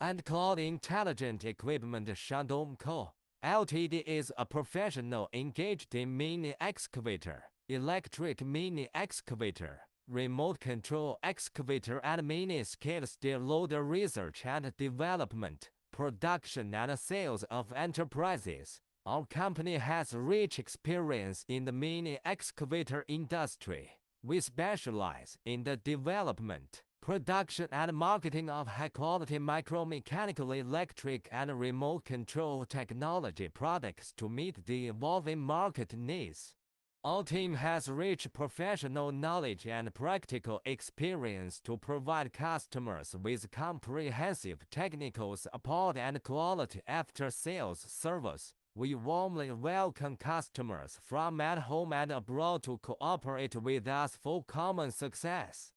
and Cloud Intelligent Equipment Shandong Co. Ltd is a professional engaged in mini excavator, electric mini excavator, remote control excavator and mini scale steel loader research and development, production and sales of enterprises. Our company has rich experience in the mini excavator industry. We specialize in the development, production and marketing of high-quality micromechanical electric and remote control technology products to meet the evolving market needs. Our team has rich professional knowledge and practical experience to provide customers with comprehensive technical support and quality after-sales service. We warmly welcome customers from at home and abroad to cooperate with us for common success.